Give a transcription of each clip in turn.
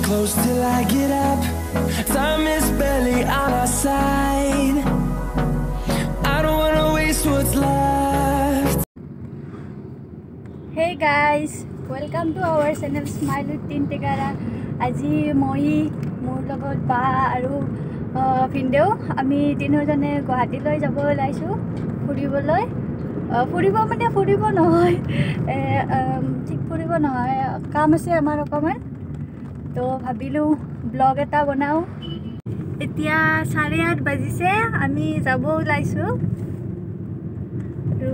close till I get up. Time is barely on our side. I don't wanna waste what's left. Hey guys, welcome to our channel Smile with Tintikara. Aji moi মোৰ লগত বা আৰু ভিনদেউ আমি তিনিজনে গুৱাহাটীলৈ যাব ওলাইছো ফুৰিবলৈ ফুৰিব মানে ফুৰিব নহয় ঠিক ফুৰিব নহয় কাম আছে আমাৰ অকমান তো ভাবিলো ব্লগ এটা বনাও এতিয়া 8:30 বাজিছে আমি যাব ওলাইছো আৰু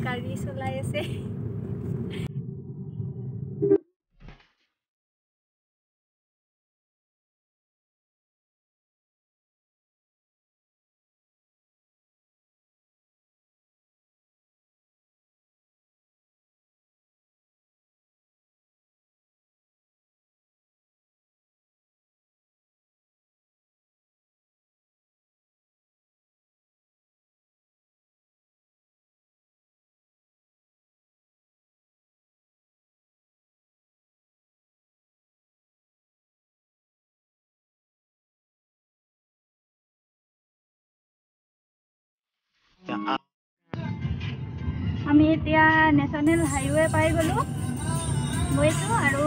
গাড়ী চলাই আছে আমি এতিয়া ন্যাশনাল হাইৱে পাই গলো গৈছো আৰু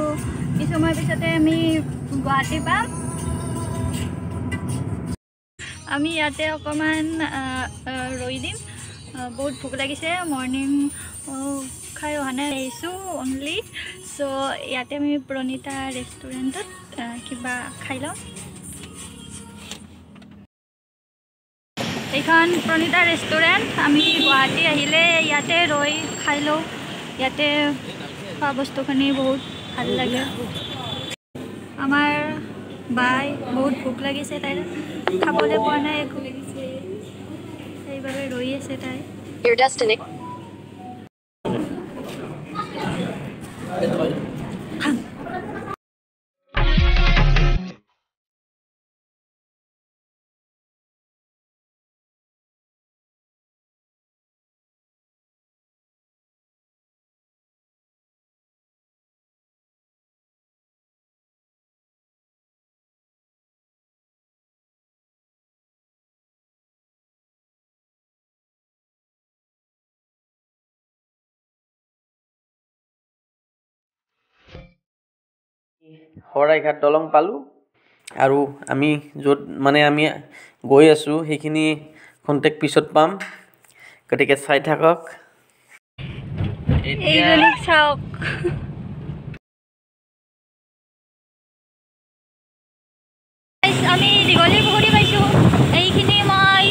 কিছু সময় পিছতে আমি গুৱাহাটী পাম আমি ইয়াতে অকমান ৰৈ দিম বহুত ভোক লাগিছে মৰ্নিং খাই অহা নাই আহিছো অনলি সো ইয়াতে আমি প্ৰণিতা ৰেষ্টুৰেণ্টত কিবা খাই লওঁ এইখন প্ৰণিতা ৰেষ্টুৰেণ্ট আমি গুৱাহাটী আহিলে ইয়াতে ৰৈ খাই লওঁ ইয়াতে খোৱা বস্তুখিনি বহুত ভাল লাগে আমাৰ বাই বহুত ভোক লাগিছে তাইৰ খাবলৈ পোৱা নাই একো সেইবাবে ৰৈ আছে তাই শৰাইঘাট দলং পালো আৰু আমি য'ত মানে আমি গৈ আছো সেইখিনি কন্টেক্ট পিছত পাম গতিকে চাই থাকক এইজনী চাওক আমি দীঘলী পুখুৰী পাইছোঁ এইখিনি মই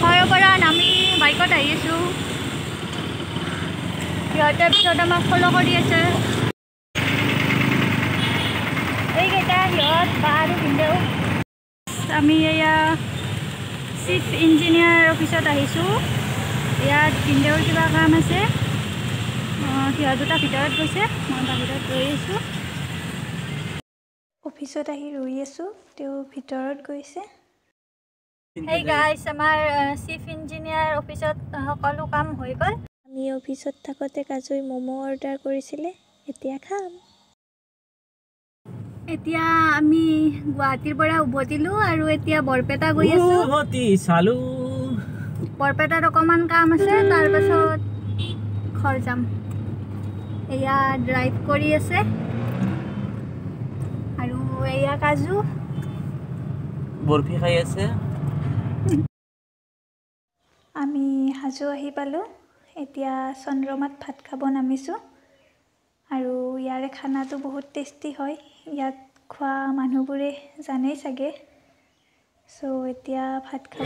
ঘৰৰ পৰা নামি বাইকত আহি আছোঁ সিহঁতে পিছত আমাক ফ'ল' কৰি আছে এইকেইটা সিহঁত বা আৰু ভিনদেউ আমি এয়া চিফ ইঞ্জিনিয়াৰ অফিচত আহিছোঁ ইয়াত ভিনদেউৰ কিবা কাম আছে সিহঁত দুটা ভিতৰত গৈছে মই বাহিৰত ৰৈ আছোঁ অফিচত আহি ৰৈ আছোঁ তেওঁ ভিতৰত গৈছে হেই গাইছ আমাৰ চিফ ইঞ্জিনিয়াৰ অফিচত সকলো কাম হৈ গ'ল আমি অফিচত থাকোঁতে কাজুই ম'ম' অৰ্ডাৰ কৰিছিলে এতিয়া খাম এতিয়া আমি গুৱাহাটীৰ পৰা উভতিলোঁ আৰু এতিয়া বৰপেটা গৈ আছোঁ বৰপেটাত অকণমান কাম আছে তাৰপাছত ঘৰ যাম এয়া ড্ৰাইভ কৰি আছে আৰু এয়া কাজু বৰফি খাই আছে আমি হাজো আহি পালোঁ এতিয়া চন্দ্ৰমাত ভাত খাব নামিছোঁ আৰু ইয়াৰে খানাটো বহুত টেষ্টি হয় ইয়াত খোৱা মানুহবোৰে জানেই চাগে সো এতিয়া ভাত খাব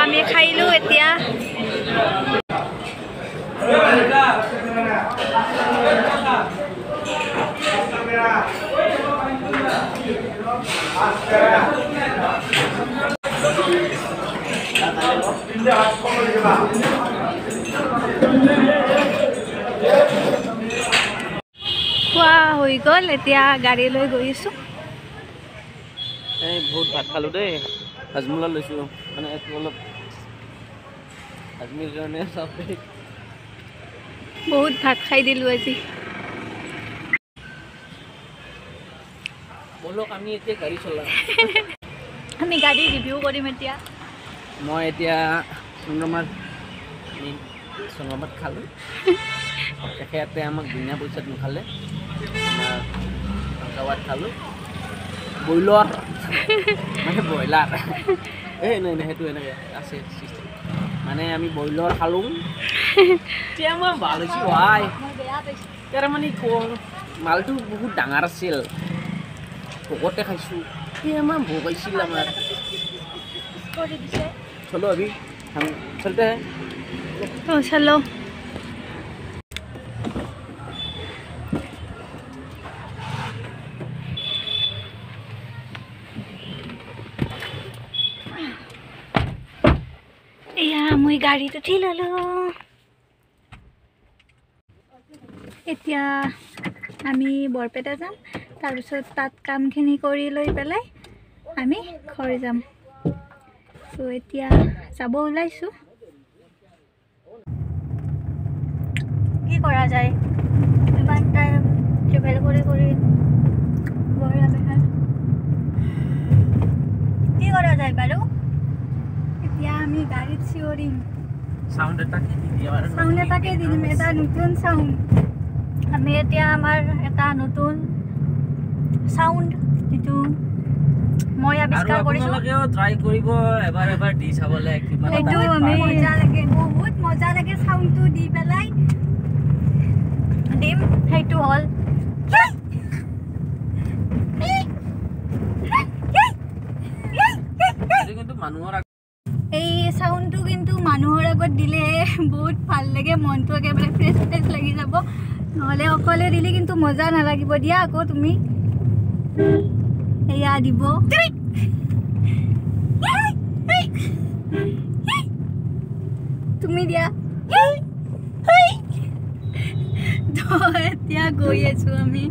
আমি খাইলোঁ এতিয়া খোৱা হৈ গ'ল এতিয়া গাড়ী লৈ গৈ আছোঁ এই বহুত ভাত খালোঁ দেই হাজমোলা লৈছোঁ মানে এইটো অলপ আজমিৰ কাৰণে বহুত ভাত খাই দিলোঁ আজি বলক আমি এতিয়া গাড়ী চলাম আমি গাড়ী ৰিভিউ কৰিম এতিয়া মই এতিয়া চন্দ্ৰমাত খালোঁ তেখেতে আমাক বিনা পইচাত নোখালে আমাৰ গাঁৱত খালোঁ ব্ৰইলাৰ মানে ব্ৰইলাৰ এই নাই নাই সেইটো এনেকৈ আছে চিষ্টেম মানে আমি ব্ৰইলাৰ খালোঁ এতিয়া মই ভাল হৈছোঁ ভাই তাৰ মানে মালটো বহুত ডাঙৰ আছিল ভোকতে খাইছোঁ এতিয়া আমাৰ ভোক আহিছিল আমাৰ চলো আমি চলতে চলো এয়া মই গাড়ীত উঠি ল'লোঁ এতিয়া আমি বৰপেটা যাম তাৰপিছত তাত কামখিনি কৰি লৈ পেলাই আমি ঘৰ যাম তো এতিয়া যাব ওলাইছোঁ কি কৰা যায় ইমান টাইম ট্ৰেভেল কৰি কি কৰা যায় বাৰু এতিয়া আমি গাড়ীত চিঞৰিম সাউন্ড এটাকে দি দিম এটা নতুন সাউন্ড আমি এতিয়া আমাৰ এটা নতুন সাউন্ড যিটো মই আৱিষ্কাৰ কৰিছোঁ ট্ৰাই কৰিব এবাৰ দি চাবলৈ এইটো আমি মজা লাগে বহুত মজা লাগে সাউন্ডটো দি পেলাই দিম সেইটো হ'ল কিন্তু মানুহৰ এই সাউন্ডটো কিন্তু মানুহৰ আগত দিলে বহুত ভাল লাগে মনটো একেবাৰে ফ্ৰেছ লাগি যাব নহ'লে অকলে দিলে কিন্তু মজা নালাগিব দিয়া আকৌ তুমি এয়া দিব তুমি দিয়া এতিয়া গৈ আছোঁ আমি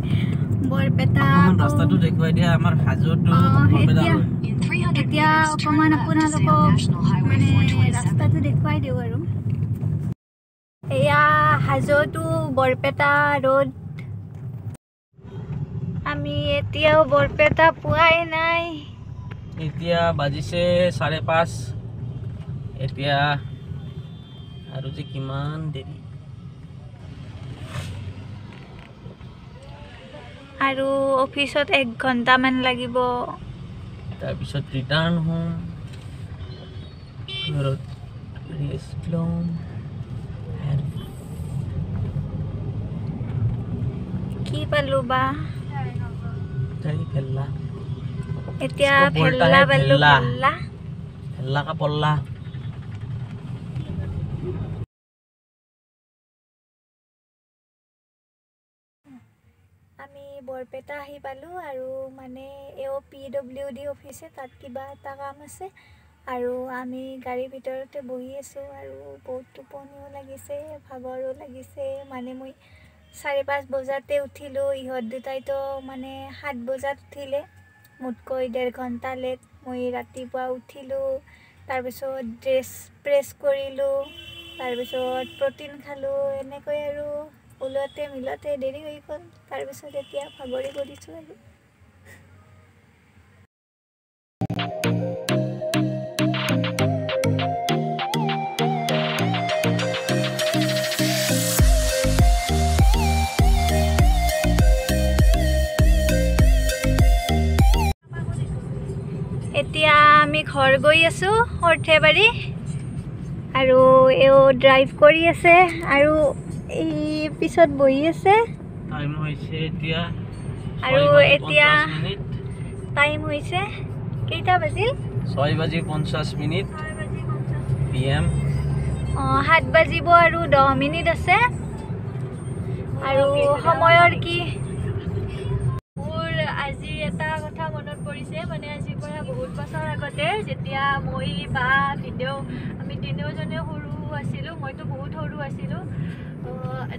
বৰপেটা ৰাস্তাটো দেখুৱাই দিয়া আমাৰ হাজোটো এতিয়া অকণমান আপোনালোকক মানে ৰাস্তাটো দেখুৱাই দিওঁ আৰু এয়া হাজোটো বৰপেটা ৰোড আমি এতিয়াও বৰপেটা পোৱাই নাই এতিয়া বাজিছে 5:30 এতিয়া আৰু যে কিমান দেৰি আৰু অফিচত 1 ঘণ্টামান লাগিব তাৰপিছত ৰিটাৰ্ণ হ'ম ঘৰত ৰেষ্ট ল'ম কি পালোঁ বা ভেল্লা এতিয়া ভেল্লা পালোঁ ভেল্লা কা পল্লা আমি বৰপেটা আহি পালোঁ আৰু মানে PWD অফিচে তাত কিবা এটা কাম আছে আৰু আমি গাড়ীৰ ভিতৰতে বহি আছোঁ আৰু বহুত টোপনিও লাগিছে ভাগৰো লাগিছে মানে মই 5:30 বজাতে উঠিলোঁ ইহঁত দুটাইতো মানে 7 বজাত উঠিলে মোতকৈ 1.5 ঘণ্টা লেট মই ৰাতিপুৱা উঠিলোঁ তাৰপিছত ড্ৰেছ প্ৰেছ কৰিলোঁ তাৰপিছত প্ৰটিন খালোঁ এনেকৈ আৰু ওলতে মিলতে দেৰি হৈ গ'ল তাৰপিছত এতিয়া ভাগৰি পৰিছোঁ আৰু এতিয়া আমি ঘৰ গৈ আছোঁ সৰ্থেবাৰী আৰু এও ড্ৰাইভ কৰি আছে আৰু এই পিছত বহি আছে টাইম হৈছে এতিয়া আৰু এতিয়া টাইম হৈছে কেইটা বাজিল 6:50 PM 7 বাজিব আৰু 10 মিনিট আছে আৰু সময়ৰ কি মোৰ আজি এটা কথা মনত পৰিছে মানে আজিৰ পৰা বহুত বছৰ আগতে যেতিয়া মই বা ভিডিঅ' আছিলোঁ মইতো বহুত সৰু আছিলোঁ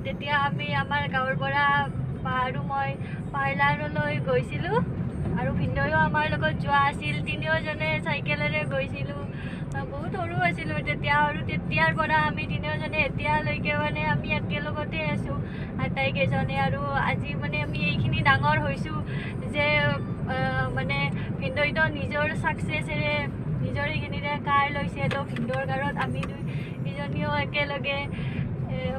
তেতিয়া আমি আমাৰ গাঁৱৰ পৰা আৰু মই পাৰ্লাৰলৈ গৈছিলোঁ আৰু ভিনদেউ আমাৰ লগত যোৱা আছিল তিনিওজনে চাইকেলেৰে গৈছিলোঁ বহুত সৰু আছিলোঁ তেতিয়া আৰু তেতিয়াৰ পৰা আমি তিনিওজনে এতিয়ালৈকে মানে আমি একেলগতে আছোঁ আটাইকেইজনে আৰু আজি মানে আমি এইখিনি ডাঙৰ হৈছোঁ যে মানে ভিনদেউতো নিজৰ ছাকচেছেৰে নিজৰ এইখিনিৰে কাৰ লৈছে তো ভিনদেউৰ কাৰত আমি দুইজনীও একেলগে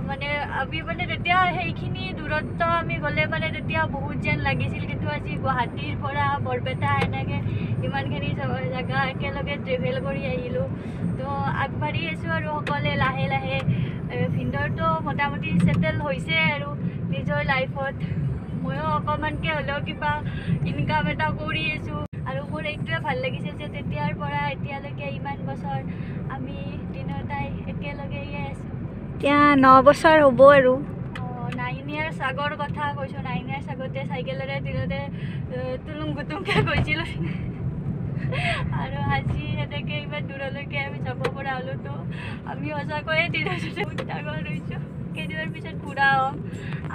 মানে আমি মানে তেতিয়া সেইখিনি দূৰত্ব আমি গ'লে মানে তেতিয়া বহুত যেন লাগিছিল কিন্তু আজি গুৱাহাটীৰ পৰা বৰপেটা এনেকৈ ইমানখিনি জেগা একেলগে ট্ৰেভেল কৰি আহিলোঁ তো আগবাঢ়ি আছোঁ আৰু সকলোৱে লাহে লাহে ভিনদেউৰতো মোটামুটি ছেটেল হৈছে আৰু নিজৰ লাইফত ময়ো অকণমানকৈ হ'লেও কিবা ইনকাম এটা কৰি আছোঁ আৰু মোৰ এইটোৱে ভাল লাগিছিল যে তেতিয়াৰ পৰা এতিয়ালৈকে ইমান বছৰ আমি তিনিওটাই একেলগেই আছোঁ এতিয়া 9 বছৰ হ'ব আৰু 9 ইয়াৰ্ছ আগৰ কথা কৈছোঁ 9 ইয়াৰ্ছ আগতে চাইকেলেৰে দিনতে তুলুং গুটুংকৈ গৈছিলোঁ আৰু আজি এনেকৈ ইমান দূৰলৈকে আমি যাব পৰা হ'লোঁ তো আমি সঁচাকৈয়ে তিনিওজনে বহুত ডাঙৰ হৈছোঁ কেইদিনৰ পিছত ঘূৰা হ'ম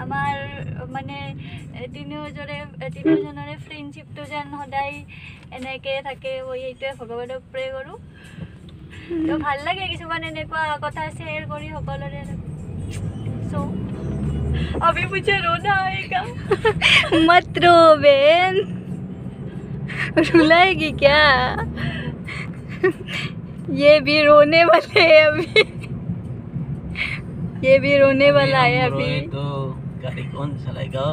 আমাৰ মানে তিনিওজনৰে ফ্ৰেণ্ডশ্বিপটো যেন সদায় এনেকৈ থাকে মই এইটোৱে ভগৱানক প্ৰে কৰোঁ তো ভাল লাগে কিছুমান এনেকুৱা কথা শ্বেয়াৰ কৰি সকলোৰে सो अभी मुझे रोना आएगा मत रो बहन रुलाएगी क्या ये भी रोने वाले है अभी ये भी रोने वाला है अभी तो गाड़ी कौन चलाएगा